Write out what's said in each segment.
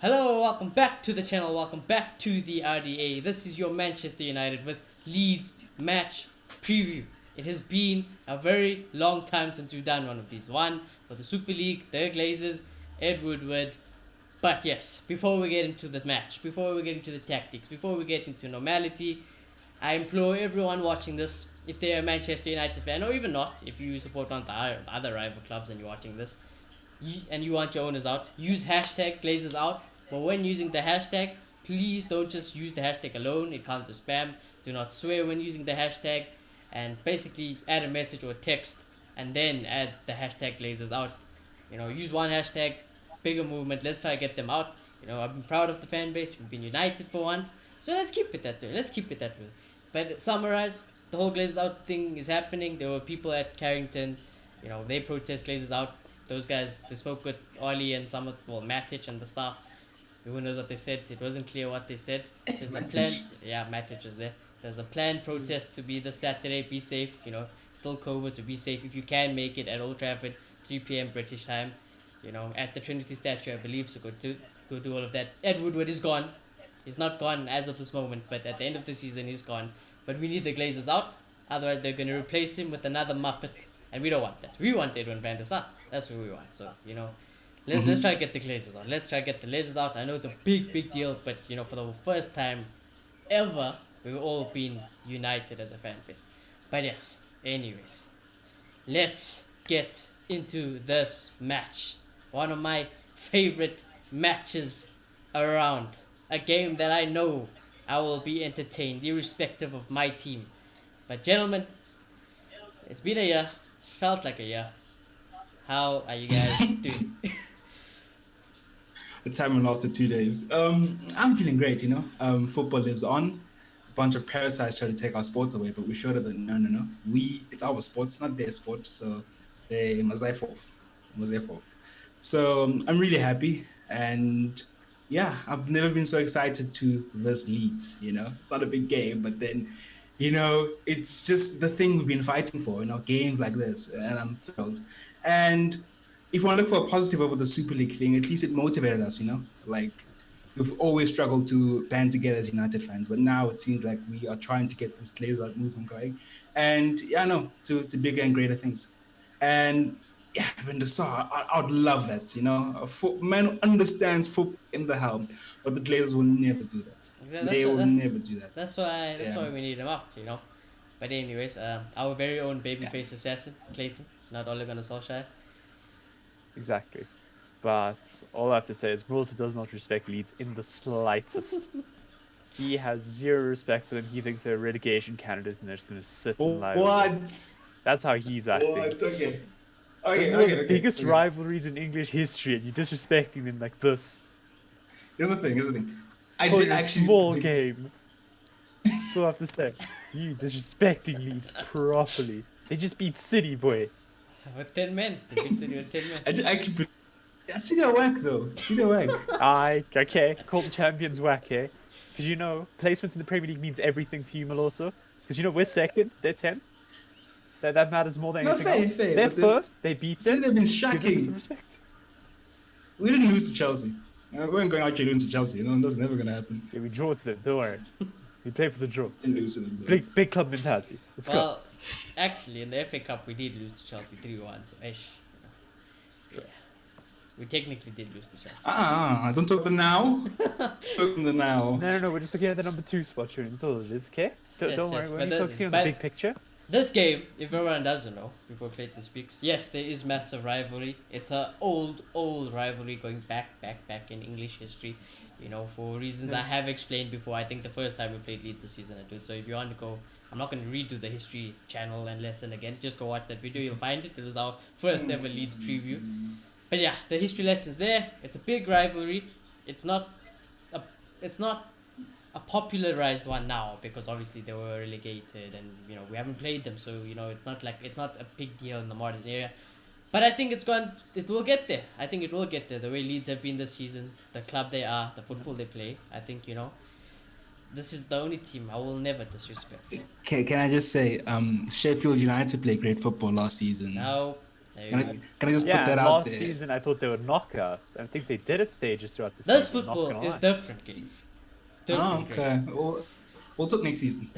Hello, welcome back to the channel, welcome back to the RDA. This is your Manchester United vs Leeds match preview. It has been a very long time since we've done one of these. One for the Super League, the Glazers, Ed Woodward. But yes, before we get into the match, before we get into the tactics, before we get into normality, I implore everyone watching this, if they're a Manchester United fan or even not, if you support one of the other rival clubs and you're watching this, and you want your owners out, use hashtag Glazers out. But when using the hashtag, please don't just use the hashtag alone. It counts as spam. Do not swear when using the hashtag, and basically add a message or a text, and then add the hashtag Glazers out. Use one hashtag, bigger movement. Let's try to get them out. I've been proud of the fan base. We've been united for once, so let's keep it that way. But summarize, the whole Glazers out thing is happening. There were people at Carrington. They protest Glazers out. Those guys, they spoke with Ollie and Matic and the staff. Who knows what they said? It wasn't clear what they said. There's a planned, Matic was there. There's a planned protest to be this Saturday. Be safe, still COVID, to be safe. If you can make it at Old Trafford, 3 p.m. British time, at the Trinity statue, I believe. So go do all of that. Ed Woodward is gone. He's not gone as of this moment, but at the end of the season, he's gone. But we need the Glazers out. Otherwise, they're going to replace him with another Muppet. And we don't want that. We want Edwin van der Sar. That's what we want. So, let's try to get the Glazers out. Let's try to get the Glazers out. I know it's a big deal, but, for the first time ever, we've all been united as a fan base. But yes, anyways, let's get into this match. One of my favorite matches around. A game that I know I will be entertained, irrespective of my team. But gentlemen, it's been a year. Felt like a year. How are you guys doing? The time lasted 2 days. I'm feeling great, Football lives on. A bunch of parasites try to take our sports away, but we showed them that no. It's our sports, not their sport, so they must have off. So I'm really happy, and yeah, I've never been so excited to versus Leeds, It's not a big game, but then it's just the thing we've been fighting for, games like this, and I'm thrilled. And if you want to look for a positive over the Super League thing, at least it motivated us, Like, we've always struggled to band together as United fans, but now it seems like we are trying to get this Glazer movement going. And to bigger and greater things. And yeah, Van der Sar, I'd love that, A man who understands football in the helm, but the Glazers will never do that. They will never do that. That's why we need him out, But anyways, our very own babyface assassin, Clayton, not Ole Gunnar Solskjaer. Exactly. But all I have to say is Wilson does not respect Leeds in the slightest. He has zero respect for them. He thinks they're a relegation candidate and they're just going to sit and lie. What? That's how he's acting. What? Okay. This is one of the biggest rivalries in English history, and you're disrespecting them like this. Here's the thing. I did did a actually small game. That's all I have to say. You disrespecting Leeds properly. They just beat City, boy. With 10 men. They beat City with 10 men. I did actually. I see their work though. Okay. Call the champions whack, eh? Because placement in the Premier League means everything to you, Malorto. Because we're second, they're 10. That matters more than anything else. Fair. They're first, they beat them. They've been Give them shocking. some respect. We didn't lose to Chelsea. We weren't going out here losing to Chelsea. That's never going to happen. Yeah, we draw to them, don't worry. We play for the draw. Didn't lose to them. Big club mentality. Let's go. Actually, in the FA Cup, we did lose to Chelsea 3-1, so yeah. We technically did lose to Chelsea. Don't talk the now. Talk the now. No, we're just looking at the number 2 spot, Shooting. That's all it is, okay? Don't worry, we're focusing on the big picture. This game, if everyone doesn't know, before Clayton speaks, yes, there is massive rivalry. It's a old rivalry going back in English history. For reasons I have explained before. I think the first time we played Leeds this season I did. So if you want to go, I'm not going to redo the history channel and lesson again. Just go watch that video. You'll find it. It was our first ever Leeds preview. But yeah, the history lesson's there. It's a big rivalry. It's not a popularized one now because obviously they were relegated and we haven't played them, so it's not a big deal in the modern era. But I think it will get there. I think it will get there. The way Leeds have been this season, the club they are, the football they play, I think this is the only team I will never disrespect. Can I just say, Sheffield United played great football last season. No, There you Can I, go. can I just put Yeah, that and out last there? season I thought they would knock us. I think they did at stages throughout the This season. Not football gonna is lie. different, Gage. It's Oh, different, Gage. okay. We'll talk next season.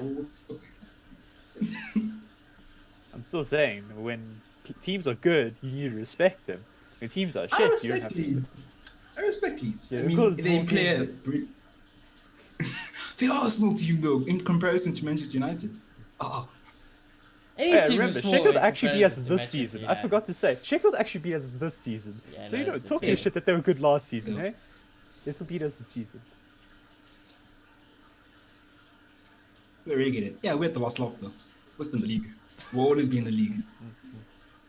We'll talk next season. I'm still saying when teams are good, you need to respect them. When teams are I shit, you don't respect have to respect. Leeds. I respect Leeds. Yeah, I they've got mean, a they small play team, a they are a small team though in comparison to Manchester United. Oh, Oh, Any yeah, team is remember, small Sheffield in actually beat us comparison to this Manchester season. I United. forgot to say, Sheffield actually beat us this season. Yeah, So, no, you know, it's talking yeah. shit that they were good last season, no. eh? They still beat us this season. We already get it. Yeah, we're at the last laugh though. We're still in the league. We'll always be in the league.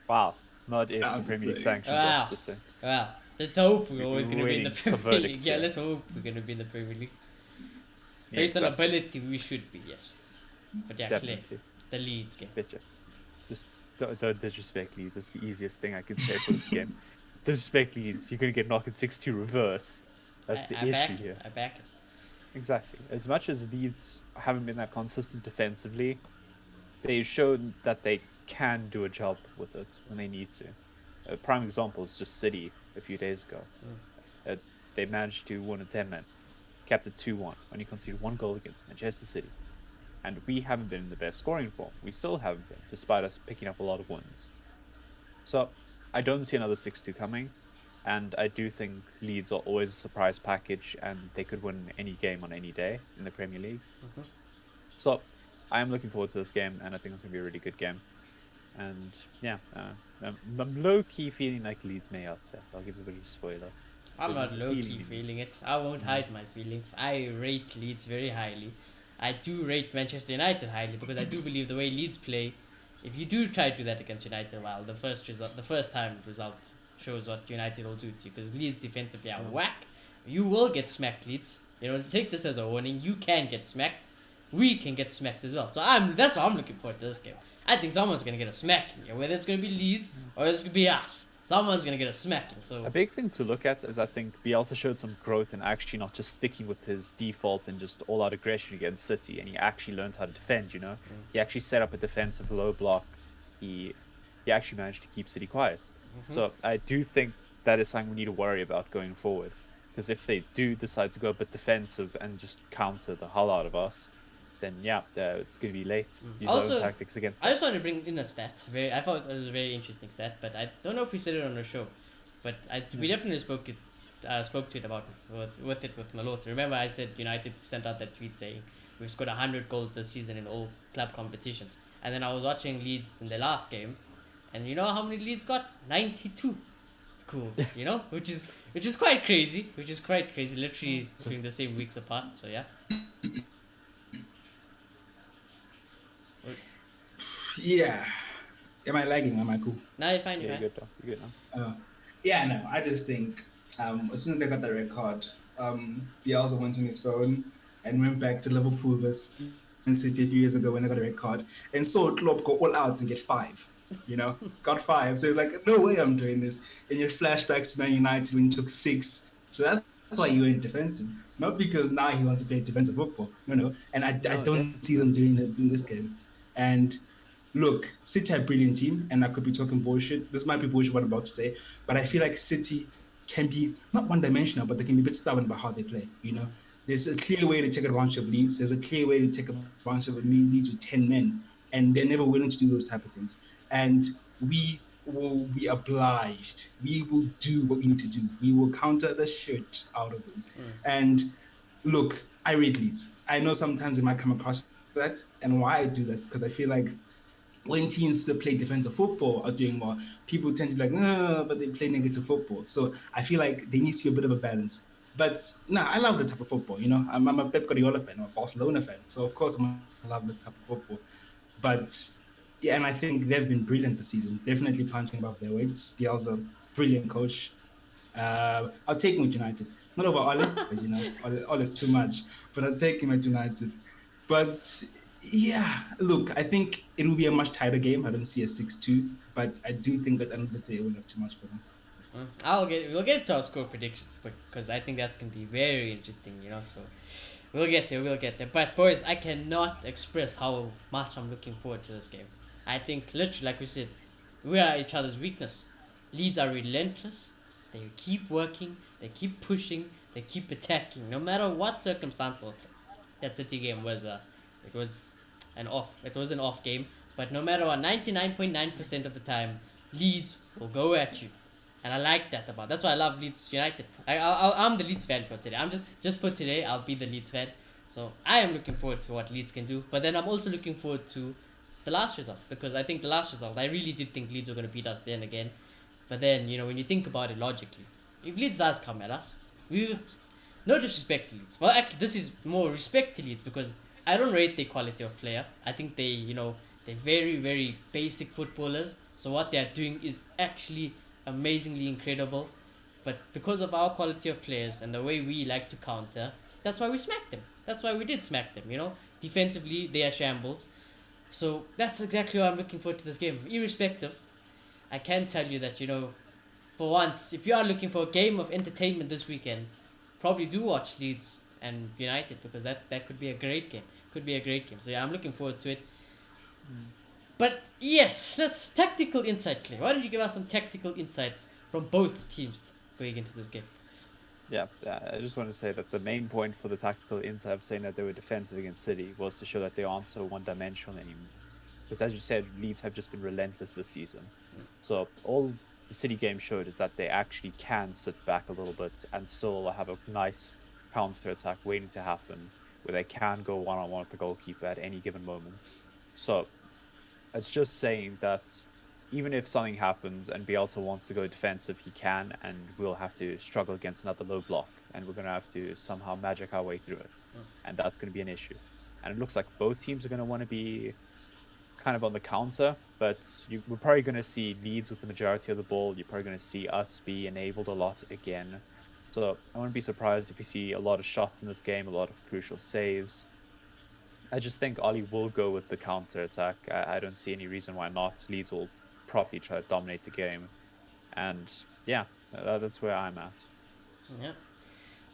Wow. Not if the I'm Premier League saying. sanctions us, Wow. just saying. Well, let's hope we're We- always we're going to be in the waiting some Premier League. verdicts Yeah, here. let's hope we're going to be in the Premier League. Yeah, Based on exactly. ability, we should be, yes. But yeah, Clay, Definitely. the Leeds game. Betcha. Just don't disrespect Leeds. That's the easiest thing I can say for this game. Disrespect Leeds. You're going to get knocked in 6-2 reverse. That's the I back issue it. here. I back it. Exactly. As much as Leeds haven't been that consistent defensively, they've shown that they can do a job with it when they need to. A prime example is just City a few days ago. They managed to win a 10-man, kept it 2-1, only conceded one goal against Manchester City. And we haven't been in the best scoring form. We still haven't been, despite us picking up a lot of wins. So I don't see another 6-2 coming. And I do think Leeds are always a surprise package, and they could win any game on any day in the Premier League. So I am looking forward to this game, and I think it's going to be a really good game. And yeah, I'm low-key feeling like Leeds may upset. I'll give a bit of a spoiler. I'm not There's a low key feeling. feeling it. I won't hide my feelings. I rate Leeds very highly. I do rate Manchester United highly because I do believe the way Leeds play, if you do try to do that against United, well, the first time result shows what United will do to you because Leeds defensively are whack. You will get smacked, Leeds. You know, take this as a warning. You can get smacked. We can get smacked as well. So that's what I'm looking forward to this game. I think someone's gonna get a smacking here, whether it's gonna be Leeds or it's gonna be us. Someone's gonna get a smacking. So A big thing to look at is I think Bielsa showed some growth in actually not just sticking with his default and just all-out aggression against City, and he actually learned how to defend. You know, he actually set up a defensive low block. He actually managed to keep City quiet. So I do think that is something we need to worry about going forward, because if they do decide to go a bit defensive and just counter the hell out of us, then yeah, it's gonna be late. Use our Also, own tactics against I us. just want to bring in a stat. I thought it was a very interesting stat, but I don't know if we said it on the show. But we definitely spoke to it about with Malota. Remember, I said United sent out that tweet saying we've scored 100 goals this season in all club competitions. And then I was watching Leeds in the last game, and you know how many Leeds got? 92 goals. You know, which is quite crazy. Literally between the same weeks apart. So yeah. Yeah. Am I lagging? Am I cool? Now you're fine. Yeah, You're you're fine. good now. You're good now. Yeah, no. I just think as soon as they got the red card, Bielsa went on his phone and went back to Liverpool versus Man City a few years ago when they got a red card and saw Klopp go all out and get 5. You know, got 5. So he's like, no way I'm doing this. And you flashbacks to Man United when he took 6. So that's why he went defensive. Not because now he wants to play defensive football. No. And I No, don't see them doing that in this game. And look, City are a brilliant team, and I could be talking bullshit. This might be bullshit what I'm about to say, but I feel like City can be not one-dimensional, but they can be a bit stubborn about how they play. You know, there's a clear way to take advantage of Leeds. There's a clear way to take advantage of Leeds with 10 men, and they're never willing to do those type of things. And we will be obliged. We will do what we need to do. We will counter the shit out of them. And look, I read Leeds. I know sometimes it might come across that, and why I do that because I feel like when teams that play defensive football are doing well, people tend to be like, no, but they play negative football. So I feel like they need to see a bit of a balance. But no, I love the type of football. You know, I'm a Pep Guardiola fan, I'm a Barcelona fan, so of course I'm gonna love the type of football. But yeah, and I think they've been brilliant this season. Definitely punching above their weights. Bielsa, brilliant coach. I'll take him with United. Not over Ole, because you know Ole is too much, but I'll take him at United. But yeah, look, I think it will be a much tighter game. I don't see a 6-2, but I do think at the end of the day, it will have too much for them. We'll get to our score predictions quick because I think that's gonna be very interesting. You know, so we'll get there. But boys, I cannot express how much I'm looking forward to this game. I think literally, like we said, we are each other's weakness. Leeds are relentless. They keep working. They keep pushing. They keep attacking, no matter what circumstance. Well, that City game was it was it was an off game. But no matter what, 99.9% of the time, Leeds will go at you, and I like that about. That's why I love Leeds United. I'm the Leeds fan for today. I'm just for today. I'll be the Leeds fan. So I am looking forward to what Leeds can do. But then I'm also looking forward to the last result, because I think the last result, I really did think Leeds were going to beat us then again. But then, when you think about it logically, if Leeds does come at us, we will, no disrespect to Leeds. Well, actually, this is more respect to Leeds, because I don't rate their quality of player. I think they're very, very basic footballers. So what they're doing is actually amazingly incredible. But because of our quality of players and the way we like to counter, that's why we smacked them. That's why we did smack them, Defensively, they are shambles. So that's exactly why I'm looking forward to this game. Irrespective, I can tell you that, for once, if you are looking for a game of entertainment this weekend, probably do watch Leeds and United, because that could be a great game. Could be a great game. So yeah, I'm looking forward to it. But yes, let's tactical insight, Clay. Why don't you give us some tactical insights from both teams going into this game? Yeah, I just want to say that the main point for the tactical insight of saying that they were defensive against City was to show that they aren't so one-dimensional anymore. Because as you said, Leeds have just been relentless this season. So all the City game showed is that they actually can sit back a little bit and still have a nice counter-attack waiting to happen, where they can go one-on-one with the goalkeeper at any given moment. So it's just saying that even if something happens and Bielsa wants to go defensive, he can, and we'll have to struggle against another low block, and we're going to have to somehow magic our way through it. And that's going to be an issue. And it looks like both teams are going to want to be kind of on the counter, but we're probably going to see Leeds with the majority of the ball. You're probably going to see us be enabled a lot again. So I wouldn't be surprised if we see a lot of shots in this game, a lot of crucial saves. I just think Ollie will go with the counter attack. I don't see any reason why not. Leeds will probably try to dominate the game, and yeah, that's where I'm at. Yeah,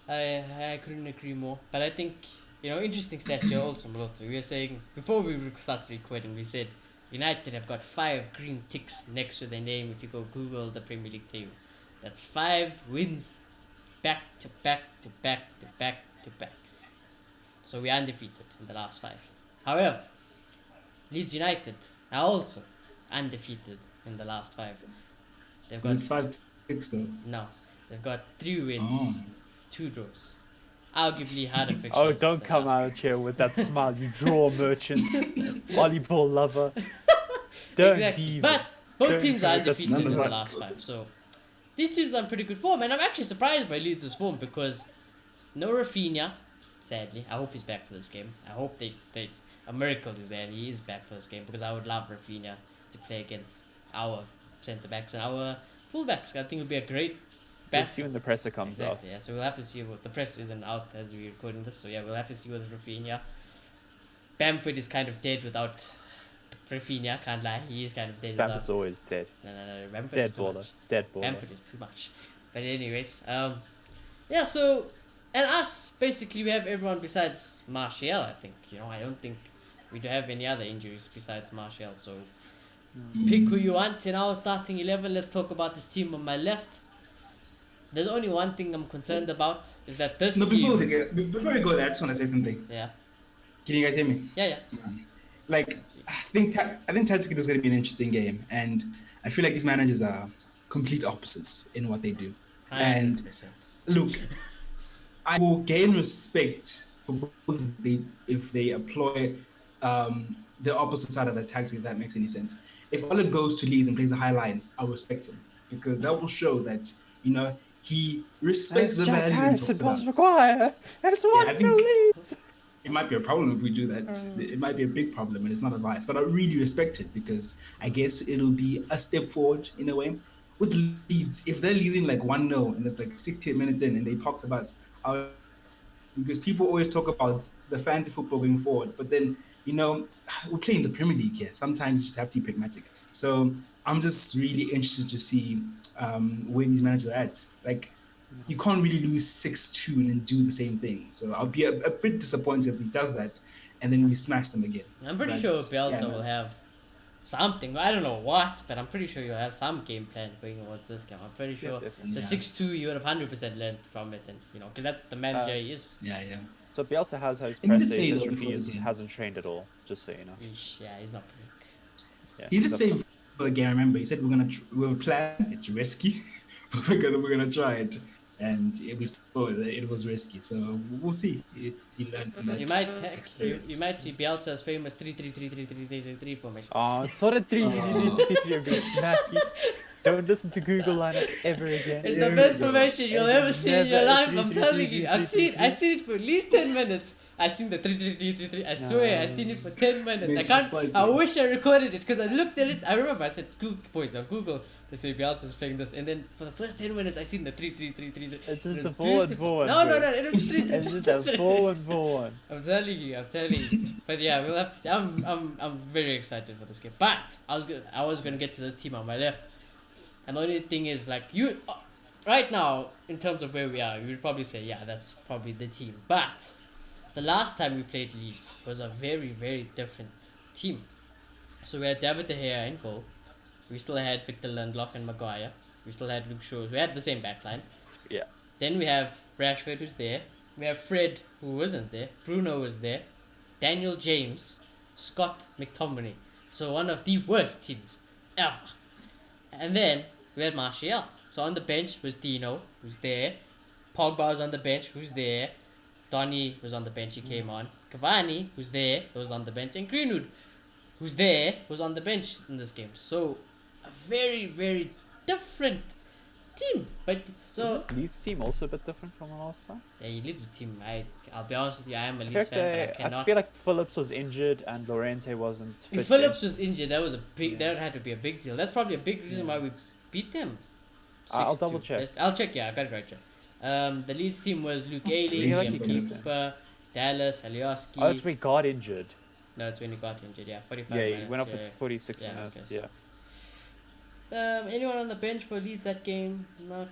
I couldn't agree more. But I think interesting stat here also, Moloto. We were saying before we started recording, we said United have got 5 green ticks next to their name. If you go Google the Premier League table, that's 5 wins back to back to back to back to back. So we are undefeated in the last 5. However, Leeds United are also undefeated in the last 5. They've got 5-6 though. No, they've got 3 wins, 2 draws. Arguably harder fixtures. Oh, don't come out here with that smile, you draw merchant, volleyball lover. Don't exactly. But both teams are undefeated in the last 5. So these teams are in pretty good form, and I'm actually surprised by Leeds' form, because no Rafinha, sadly. I hope he's back for this game. I hope a miracle is there and he is back for this game, because I would love Rafinha to play against our centre backs and our full backs. I think it would be a great battle. We'll see when the presser comes out. Yeah, so we'll have to see what the press isn't out as we're recording this. So yeah, we'll have to see with Rafinha. Bamford is kind of dead without Rafinha. Can't lie, he is kind of dead. Bamford's always dead. No. Bamford dead is too baller. much. Dead baller. Bamford is too much. But anyways, yeah. So and us basically we have everyone besides Martial. I think I don't think we do have any other injuries besides Martial. So pick who you want in our starting 11. Let's talk about this team on my left. There's only one thing I'm concerned about, is that this team... Before we go there, I just want to say something. Yeah. Can you guys hear me? Yeah. Like, I think tactically this is going to be an interesting game, and I feel like these managers are complete opposites in what they do. 100%. And look, I will gain respect for both if they employ the opposite side of the tactic, if that makes any sense. If Ola goes to Leeds and plays a high line, I'll respect him, because that will show that he respects the value he talks about. Maguire, and it's Leeds. It might be a problem if we do that. It might be a big problem, and it's not advice. But I really respect it, because I guess it'll be a step forward in a way. With Leeds, if they're leading like 1-0 and it's like 68 minutes in and they park the bus, because people always talk about the fantasy football going forward, but then we're playing the Premier League here. Sometimes you just have to be pragmatic. So I'm just really interested to see where these managers are at. Like, you can't really lose 6-2 and then do the same thing. So I'll be a bit disappointed if he does that and then we smash them again. I'm pretty sure Bielsa will have something. I don't know what, but I'm pretty sure you have some game plan going towards this game. I'm pretty Yeah, sure definitely. the Yeah. 6-2 you would have 100% learned from it, and because that's the manager he is. Yeah, yeah. So Bielsa has his And he press did say day. though Mr. before the Fee game. hasn't trained at all, just so you know. Yeesh, yeah, he's not playing. Yeah. He just so- said before the game. I remember he said we have a plan. It's risky, but we're gonna try it. And we saw that it was risky. So we'll see if he learned from that You might experience. you might see Bielsa's famous 3-3-3-3-3-3-3-3 formation. Oh, it's not a 3-3-3-3. I'm gonna smack you. Don't listen to Google lineups ever again. It's There the we best go. formation you'll And ever it's see in your never a life. I'm 3-3-3-3-3-3-3. telling you. I seen it for at least 10 minutes. I seen the 3-3-3-3-3. I swear, I seen it for 10 minutes. I Nature can't. spicy. I wish I recorded it because I looked at it. I remember I said, Google, boys, on Google, they say Bielsa's playing this. And then for the first 10 minutes, I seen the 3-3-3-3. It's just It a was 4-1-4-1. beautiful. No, it was 3-3-3-3. It's just a 4-1-4-1. I'm telling you. But yeah, we'll have to see. I'm very excited for this game. But I was gonna get to this team on my left. And the only thing is, like, right now, in terms of where we are, you would probably say, yeah, that's probably the team. But the last time we played Leeds was a very, very different team. So we had David De Gea in goal. We still had Victor Lindelof and Maguire. We still had Luke Shaw. We had the same backline. Yeah. Then we have Rashford, who's there. We have Fred, who wasn't there. Bruno was there. Daniel James, Scott McTominay. So one of the worst teams ever. And then we had Martial. So on the bench was Dino, who's there. Pogba was on the bench, who's there. Donny was on the bench, he came on. Cavani, who's there, was on the bench. And Greenwood, who's there, was on the bench in this game. So a very, very different team. But so Is Leeds team also a bit different from the last time? yeah, he leads the team. I'll be honest with you, I am a I Leeds feel, fan, like but I cannot. feel like Phillips was injured and Llorente wasn't fit. If Phillips was injured, that was a big. That had to be a big deal. That's probably a big reason why we beat them. I'll 6-2. double check. I'll check. Yeah, I got it right. The Leeds team was Luke Yeah, Ayling, like Jim the Keeper, Dallas, Alioski. Oh, it's when he got injured. No, it's when he got injured. Yeah, 45 Yeah, minutes. he went off yeah. at 46 Yeah, minutes. okay, so- Yeah. Anyone on the bench for Leeds that game? Not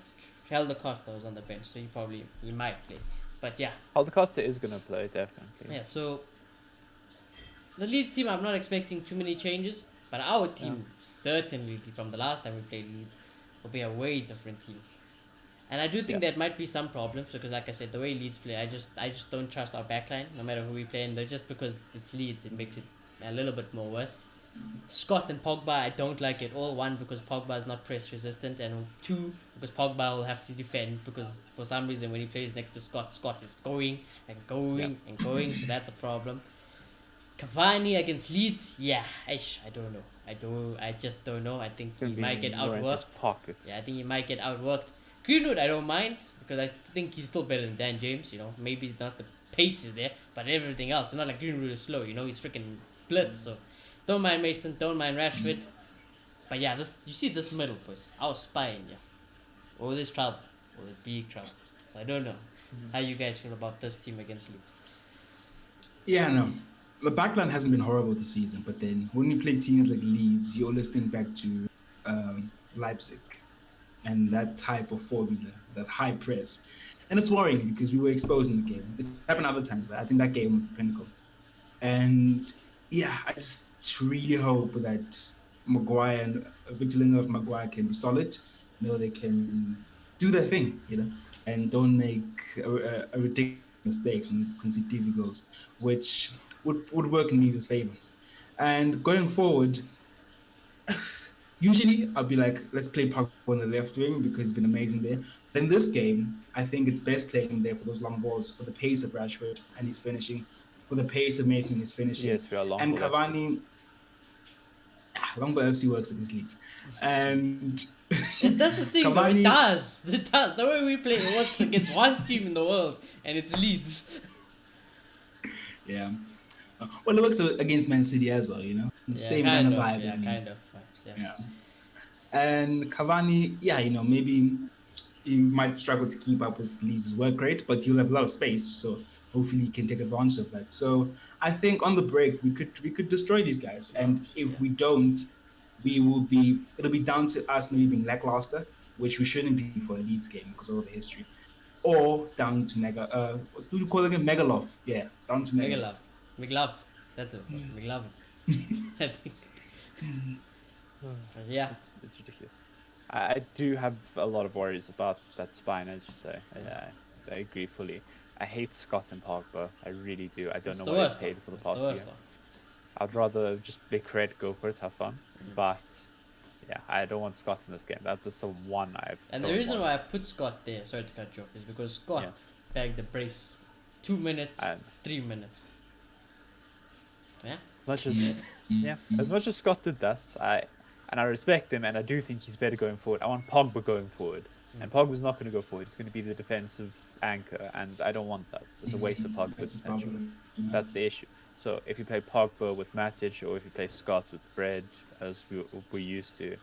Helder Costa was on the bench, so he might play. But yeah, Aldacosta is gonna play definitely. yeah. So the Leeds team, I'm not expecting too many changes, but our team certainly from the last time we played Leeds will be a way different team. And I do think Yeah. there might be some problems because, like I said, the way Leeds play, I just don't trust our backline, no matter who we play. And just because it's Leeds, it makes it a little bit more worse. Scott and Pogba, I don't like it all. One, because Pogba is not press resistant, and two, because Pogba will have to defend because for some reason when he plays next to Scott, Scott is going and going and going, so that's a problem. Cavani against Leeds, yeah, I don't know. I just don't know. I think It's gonna he be might get in Llorente's outworked. pockets. Yeah, I think he might get outworked. Greenwood, I don't mind because I think he's still better than Dan James. Maybe not the pace is there, but everything else. It's not like Greenwood is slow. He's freaking blitz. So don't mind Mason, don't mind Rashford. But yeah, you see this middle, boys. I was spying, yeah. All this trouble, all this big troubles. So I don't know how you guys feel about this team against Leeds. Yeah, no. The backline hasn't been horrible this season, but then when you play teams like Leeds, you always think back to Leipzig and that type of formula, that high press. And it's worrying because we were exposed in the game. It's happened other times, but I think that game was the pinnacle. And yeah, I just really hope that Maguire and Victor Lindelof Maguire can be solid. They can do their thing, and don't make a ridiculous mistakes and concede easy goals, which would work in Leeds' favor. And going forward, usually I'll be like, let's play Pogba on the left wing because he's been amazing there. But in this game, I think it's best playing him there for those long balls, for the pace of Rashford and his finishing, for the pace of Mason and his finishing. Yes, we are long. And ball Cavani, long ball FC works against Leeds. And That's the thing, though. Cavani- It does. It does. The way we play, it works against one team in the world, and it's Leeds. yeah. Well, it works against Man City as well, The same kind of vibe as Leeds. kind of vibes, yeah. Yeah. And Cavani, maybe he might struggle to keep up with Leeds' work rate, but he'll have a lot of space, so hopefully he can take advantage of that. So I think on the break we could destroy these guys, and if we don't, it'll be down to us maybe being lackluster, which we shouldn't be for a Leeds game because of all the history, or down to what do you call it again? Megalov. Yeah, down to Megalov. McLove. That's it. McLove. I think. But yeah. It's ridiculous. I do have a lot of worries about that spine, as you say. I agree fully. I hate Scott and Pogba. I really do. I don't It's know the why they worst though. paid for the It's the past worst year. though. I'd rather just make Red go for it, have fun. Mm. But yeah, I don't want Scott in this game. That's the one I And the don't reason want. why I put Scott there, sorry to cut you off, is because Scott Yeah. bagged the brace 2 minutes, And 3 minutes. Yeah? as much as as much as Scott did that, I respect him, and I do think he's better going forward. I want Pogba going forward, and Pogba's not going to go forward. He's going to be the defensive anchor, and I don't want that. It's a waste of Pogba's That's the potential. problem. That's the issue. So if you play Pogba with Matic, or if you play Scott with Fred, as we used to,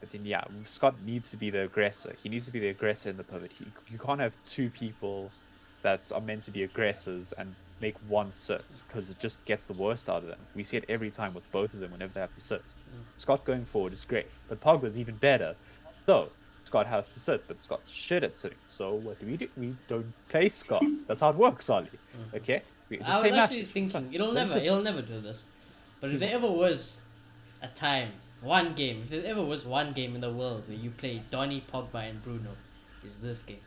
I think Scott needs to be the aggressor. He needs to be the aggressor in the pivot. You can't have two people that are meant to be aggressors and make one sit, because it just gets the worst out of them. We see it every time with both of them whenever they have to sit. Scott going forward is great, but Pogba's even better. So Scott has to sit, but Scott's shit at sitting. So what do? We don't play Scott. That's how it works, Ollie. Okay? We just I play was actually Matic. It's thinking, fine. he'll Let him never, sit. do this. But if there ever was a time, one game, if there ever was one game in the world where you play Donny, Pogba, and Bruno, is this game.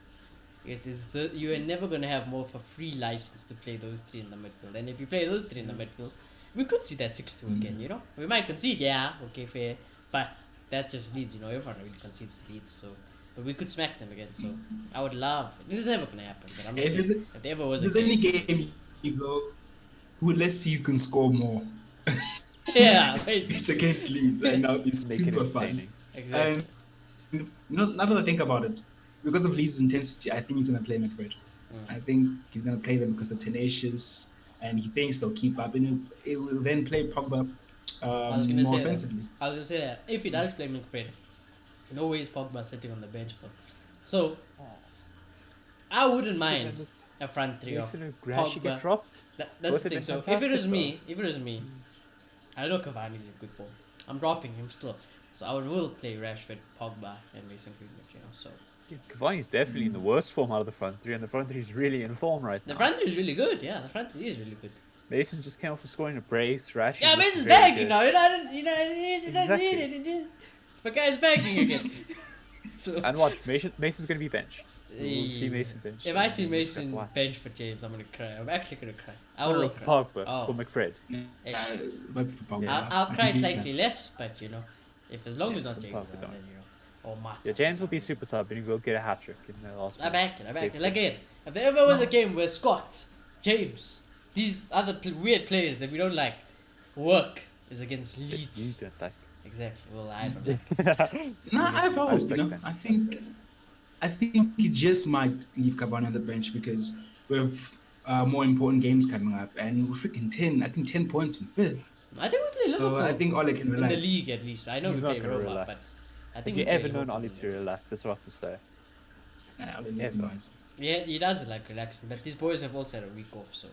It is you are never gonna have more of a free license to play those three in the midfield. And if you play those three in the midfield, we could see that 6-2 again. You know, we might concede, yeah, okay, fair, but that just Leeds. You know, everyone really concedes to Leeds, so. But we could smack them again, so I would love. It's never gonna happen, but I'm just saying, if there ever was a There's game, any game you go, let's see who can score more. yeah, basically. It's against Leeds, and that'll be Make it super fun. entertaining. Exactly. And now that I think about it, because of Leeds' intensity, I think he's going to play McFred. I think he's going to play them because they're tenacious, and he thinks they'll keep up, and it will then play Pogba I was gonna more say offensively. that. I was gonna say that if he does play McFred, no way is Pogba sitting on the bench though. So I wouldn't mind a front three of Mason Grash get Pogba. dropped. That's Both the have thing. been So if it fantastic, was though. me, I know Cavani's in good form. I'm dropping him still. So I will play Rashford, Pogba, and Mason Greenwood. You know, so Cavani's definitely in the worst form out of the front three, and the front three is really in form right the now. front three is really good. Yeah, the front three is really good. Mason just came off for scoring a brace. Rashford Yeah, looks Mason's very back. good. You know, you don't need it. The guy's backing again. So And watch, Mason's going to be benched. We'll see Mason bench. if I see And just Mason why? bench for James, I'm gonna cry. I'm actually gonna cry. I No, will no, cry. Pogba Oh. for McFred. But for Pogba, I'll I cry can see slightly that. less, but you know, if as long as not for James, Pogba, then don't. you know, or Martin. Yeah, James will be super sub and he will get a hat trick in the last I back it. Safely. Again, if there ever was a game where Scott, James, these other weird players that we don't like, work is against You Leeds. don't like. Exactly. Well, I don't like. No, I have hope. respect You know, that. I think he just might leave Cavani on the bench because we have more important games coming up, and we're freaking 10. I think 10 points from fifth. I think we play So Liverpool. I think Ole can in relax. the league at least. I know He's we not play going to Roma, but relax. I think Have you we play ever known Liverpool Ollie in the to league. relax? That's what I have to say. Ole needs to Ever. noise. Yeah, he does like relaxing, but these boys have also had a week off, so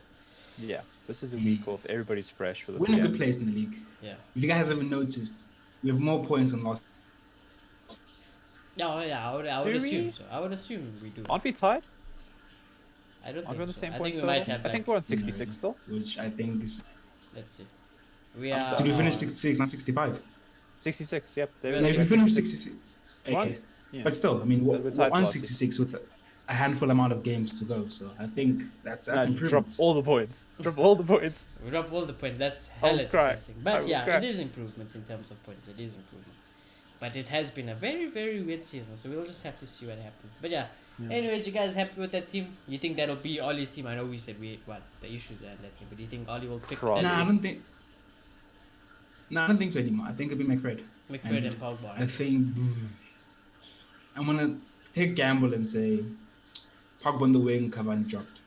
Yeah, this is a week off. Everybody's fresh for this We're in a game. good place in the league. yeah. If you guys haven't noticed, we have more points than last. Oh yeah, I would Do assume we? so. I would assume we do. Aren't we tied? I don't Aren't we on think the so. same I points think we still? might have I think like, we're on 66 still. Which I think is. let's see. We I'm are done. Did we finish on- 66, not 65? 66, yep. There Yeah, we No, go. if we finished 66. Okay. Once? Yeah. But still, I mean, We're we're tied on last 66 with a handful amount of games to go. So I think that's Nah, drop improvement. all the points. Drop all the points. We drop all the points. That's I will hella cry. depressing. I But will yeah, cry. it is improvement in terms of points. It is improvement. But it has been a very, very weird season, so we'll just have to see what happens. But yeah. Anyways, you guys happy with that team? You think that'll be Ollie's team? I know we said the issues are in that team, but do you think Ollie will pick Probably. that Nah, I team? don't think. No, I don't think so anymore. I think it'll be McFred. McFred and Pogba. I think I'm gonna take a gamble and say Pogba on the wing, Cavani dropped.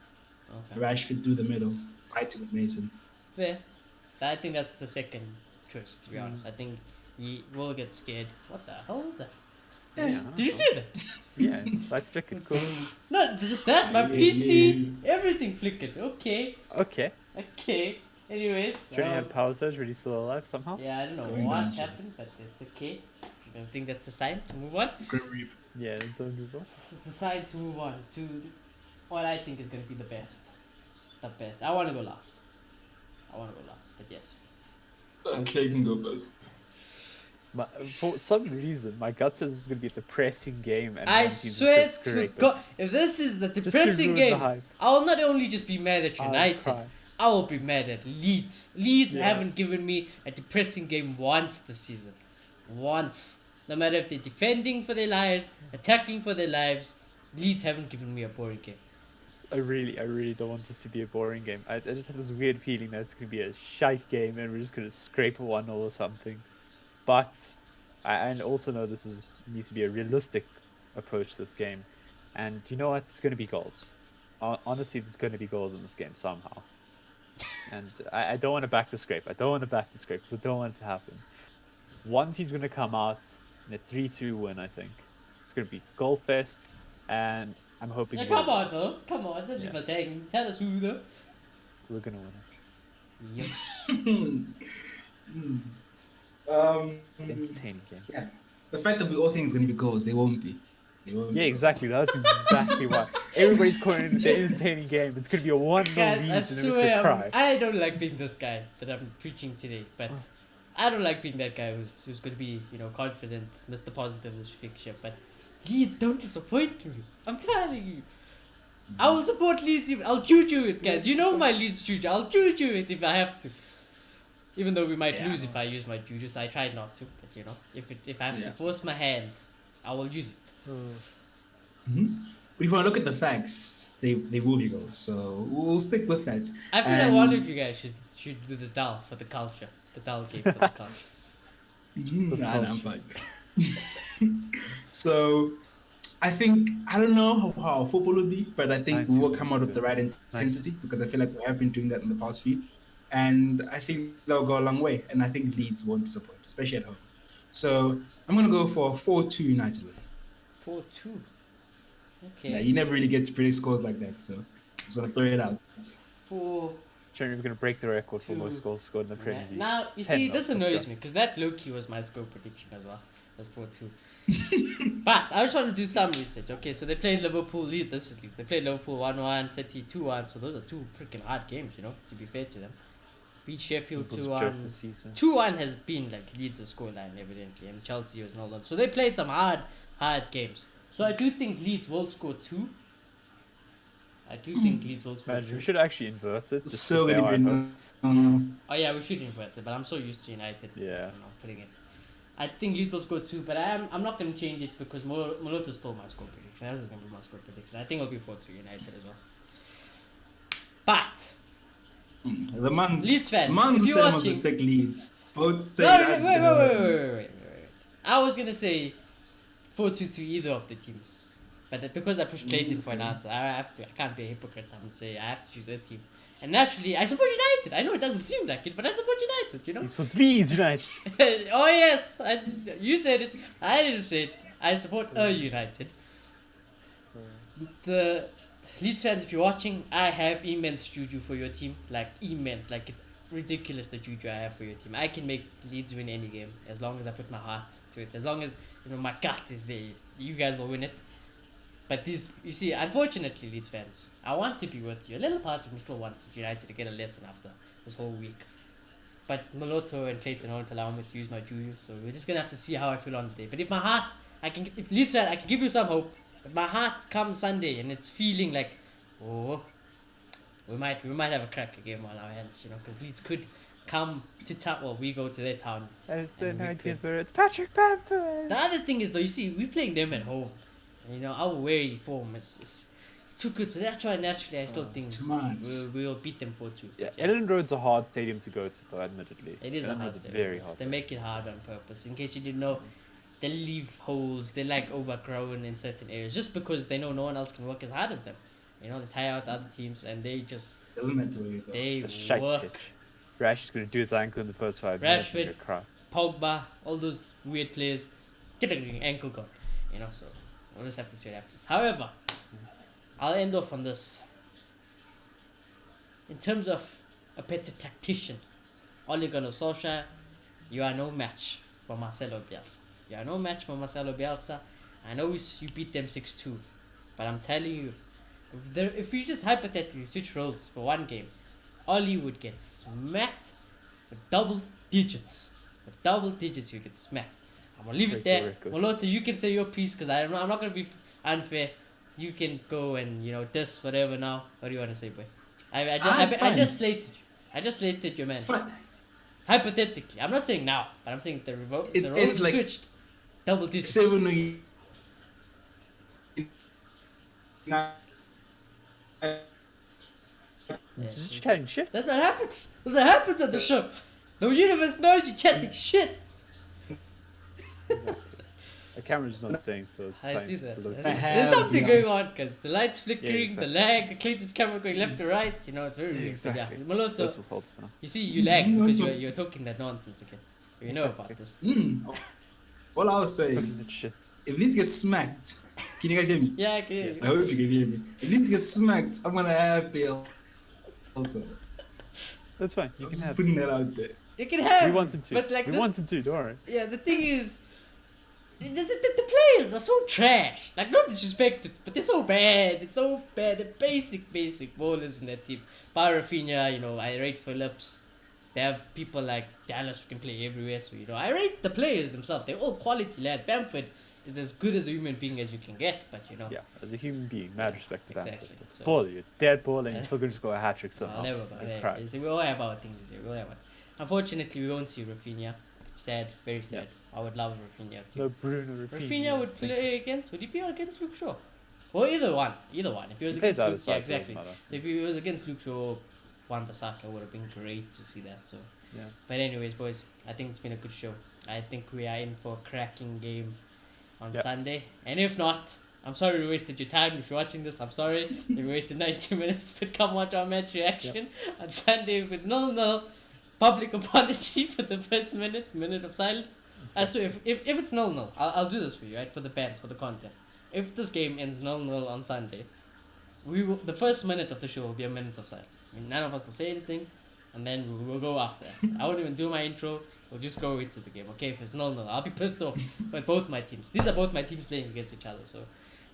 Okay. Rashford through the middle, fighting with Mason. Fair. I think that's the second choice, to be honest. I think he will get scared. What the hell was that? Yeah. Did you see that? Yeah, that's freaking cool. No, just that. My Yeah, PC, everything flickered. Okay. Okay. Anyways. Trinity had power surge, really still alive somehow. Yeah, I don't know Going what down, sure. happened, but it's okay. I don't think that's a sign to move on. Grim Reaper. Yeah, it's unbelievable. It's a sign to move on to what I think is going to be the best. The best. I want to go last. But yes. Okay, you can go first. For some reason, my gut says it's going to be a depressing game, and I one team's just swear going to to scrape it. God, if this is the to depressing ruin the game, hype. I will not only just be mad at I'll United, cry. I will be mad at Leeds. Leeds Yeah. haven't given me a depressing game once this season. Once. No matter if they're defending for their lives, attacking for their lives, Leeds haven't given me a boring game. I really don't want this to be a boring game. I just have this weird feeling that it's going to be a shite game, and we're just going to scrape a 1-0 or something. But I also know needs to be a realistic approach to this game, and you know what? It's going to be goals. Honestly, there's going to be goals in this game somehow. And I don't want to back the scrape. I don't want to back the scrape because I don't want it to happen. One team's going to come out in a 3-2 win, I think. It's going to be goal fest, and I'm hoping. Yeah, come on, though. Come on, don't leave Yeah. us hanging. Tell us who, though. We're going to win it. Yep. Entertaining game. Yeah. The fact that we all think it's going to be goals, they won't be. They won't Yeah, be exactly. That's exactly why. Everybody's calling it the entertaining game. It's going to be a 1-0 Guys, lead, I and then we're swear, going to cry. I don't like being this guy that I'm preaching today, but I don't like being that guy who's going to be, confident, Mr. Positive this fixture. But Leeds don't disappoint me. I'm telling you. I will support Leeds. I'll choo-choo it, guys. You know my Leeds choo-choo. I'll choo-choo it if I have to. Even though we might lose if I use my juju, so I try not to. But if I have to force my hand, I will use it. But if I look at the facts, they will be goals. So we'll stick with that. I feel like one of you guys should do the dal for the culture. The dal game for the culture. Nah, I'm fine. So I think, I don't know how football will be, but I think we will come out with the right intensity because I feel like we have been doing that in the past few. And I think they'll go a long way. And I think Leeds won't disappoint, especially at home. So I'm going to go for 4-2 United. 4-2. Okay. Yeah, you never really get to predict scores like that. So I'm just going to throw it out. 4. Sure, we're going to break the record for 2. most goals scored in the Premier League. Now, you 10 see, now, this let's annoys go. me because that low-key was my score prediction as well. That's 4-2. But I was trying to do some research. Okay, so they played Liverpool, Leeds. This is Leeds. They played Liverpool 1-1, City 2-1. So those are two freaking hard games, to be fair to them. Beat Sheffield It was a joke this 2-1. season. 2-1 has been like Leeds' scoreline, evidently, and Chelsea was 0-1. So they played some hard games. So I do think Leeds will score 2. I do think Leeds will score Man, 2. we should actually invert it. just So because they going to are be at home. no. Oh yeah, we should invert it, but I'm so used to United. Yeah. Putting it. I think Leeds will score 2, but I'm not going to change it because Moloto stole my score prediction. That is going to be my score prediction. I think it'll be 4-2 United as well. But The Mans. Leeds fans, Mans if who you're said must watching- respect Leeds. Both say no, United's wait. gonna win. I was going to say 4-2 to either of the teams. But because I pushed Clayton for an answer, I can't be a hypocrite and say I have to choose a team. And naturally, I support United. I know it doesn't seem like it, but I support United, He's supposed to Leeds United. Oh yes, you said it. I didn't say it. I support United. The Leeds fans, if you're watching, I have immense juju for your team. Like immense. Like it's ridiculous the juju I have for your team. I can make Leeds win any game as long as I put my heart to it. As long as my gut is there, you guys will win it. But you see, unfortunately, Leeds fans, I want to be with you. A little part of me still wants United to get a lesson after this whole week. But Moloto and Clayton won't allow me to use my juju, so we're just gonna have to see how I feel on the day. But if my heart, if Leeds fan, I can give you some hope. But my heart comes Sunday and it's feeling like, we might have a cracker game on our hands, because Leeds could come to town. Well, we go to their town. There's the And we 19th could- minute. It's Patrick Bamford. The other thing is though, you see, we're playing them at home. And, our away form is too good. So that's why naturally I still think It's too much. we'll beat them 4-2. Yeah, Ellen Road's a hard stadium to go to, though, admittedly. It is a Ellen hard Road's stadium. very hard. They make it hard on purpose. In case you didn't know, they leave holes. They like overgrown in certain areas just because they know no one else can work as hard as them. They tire out other teams and they just Doesn't matter where you go. they A shite work. pitch. Rash is going to do his ankle in the first 5 minutes. Rashford. and he'll cry. Pogba, all those weird players, get an ankle gone. So we'll just have to see what happens. However, I'll end off on this. In terms of a better tactician, Ole Gunnar Solskjaer, you are no match for Marcelo Bielsa. You are no match for Marcelo Bielsa. I know you beat them 6-2, but I'm telling you, if you just hypothetically switch roles for one game, Ole would get smacked with double digits But double digits, you get smacked. I'm gonna leave it Very there. good. Moloto, you can say your piece because I'm not gonna be unfair. You can go and diss whatever now. What do you want to say, boy? I it's I fine. just slated you. I just slated your man. It's fine. Hypothetically, I'm not saying now, but I'm saying the road It's like switched. Double digits. 7 It's just chatting shit. That's what happens. That's what happens at the show. The universe knows you're chatting shit. The camera's not saying so. It's I time see to that. look There's at it. have something the going on because the light's flickering, exactly. the lag, Clayton's camera going left to right. It's very weird. Exactly. Yeah. Moloto, This will hold for now. you see, you lag because you're talking that nonsense again. You know Exactly. about this. All I was saying, Talking that shit. if Leeds get smacked, can you guys hear me? Yeah, I can hear you. I hope you can hear me. If Leeds get smacked, I'm gonna have Bale also. That's fine. You I'm can just have. putting that out there. You can have. We want him to. But like we this, want him to. Don't worry. yeah, the thing is, the players are so trash. Like, no disrespect, but they're so bad. It's so bad. The basic ballers in that team. Bar Rafinha, I rate Phillips. They have people like Dallas who can play everywhere. So, I rate the players themselves. They're all quality lads. Bamford is as good as a human being as you can get, but Yeah, as a human being, mad respect to that. Exactly, It's so- ball, you're dead ball, and you're still going to score a hat trick somehow. never mind. That's Yeah, crap. you see, we all have our things here. We all have our... Unfortunately, we won't see Rafinha. Sad, very sad. I would love Rafinha too. No Bruno Rafinha. Rafinha would play against. Would he be against Luke Shaw? Or either one. Either one. If he was He plays against out Luke, of yeah, sight, doesn't exactly. matter. If he was against Luke Shaw, Wan-Bissaka would have been great to see that. So, Yeah. but anyways, boys, I think it's been a good show. I think we are in for a cracking game on Yep. Sunday. And if not, I'm sorry we wasted your time. If you're watching this, I'm sorry if we wasted 90 minutes. But come watch our match reaction on Sunday. If it's 0-0, public apology for the first minute of silence. So if it's 0-0, I'll do this for you, right? For the bands, for the content. If this game ends 0-0 on Sunday, the first minute of the show will be a minute of silence. None of us will say anything, and then we'll go after that. I won't even do my intro. We'll just go into the game, okay? If it's 0-0, I'll be pissed off with both my teams. These are both my teams playing against each other, so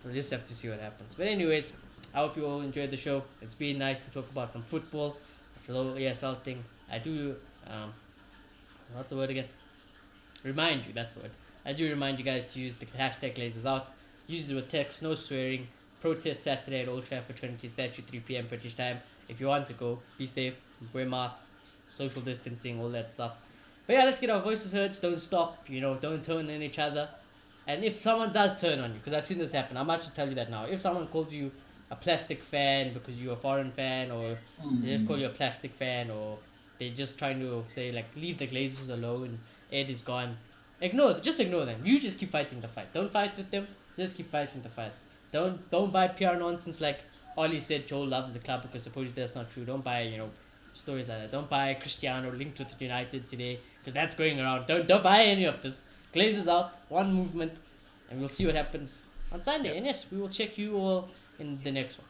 we'll just have to see what happens. But anyways, I hope you all enjoyed the show. It's been nice to talk about some football, after the whole ESL thing. I do, what's the word again? Remind you, that's the word. I do remind you guys to use the hashtag #LasersOut. Use it with text, no swearing. Protest Saturday at Old Trafford Trinity Statue, 3 p.m. British time. If you want to go, be safe, wear masks, social distancing, all that stuff. But yeah, let's get our voices heard. Don't stop, don't turn on each other. And if someone does turn on you, because I've seen this happen, I might just tell you that now. If someone calls you a plastic fan because you're a foreign fan, or they just call you a plastic fan, or they're just trying to say, like, leave the Glazers alone, Ed is gone, just ignore them. You just keep fighting the fight. Don't fight with them, just keep fighting the fight. Don't buy PR nonsense like Ollie said Joel loves the club, because supposedly that's not true. Don't buy, stories like that. Don't buy Cristiano linked with United today, because that's going around. Don't buy any of this. Glazers out, one movement, and we'll see what happens on Sunday. Yep. And yes, we will check you all in the next one.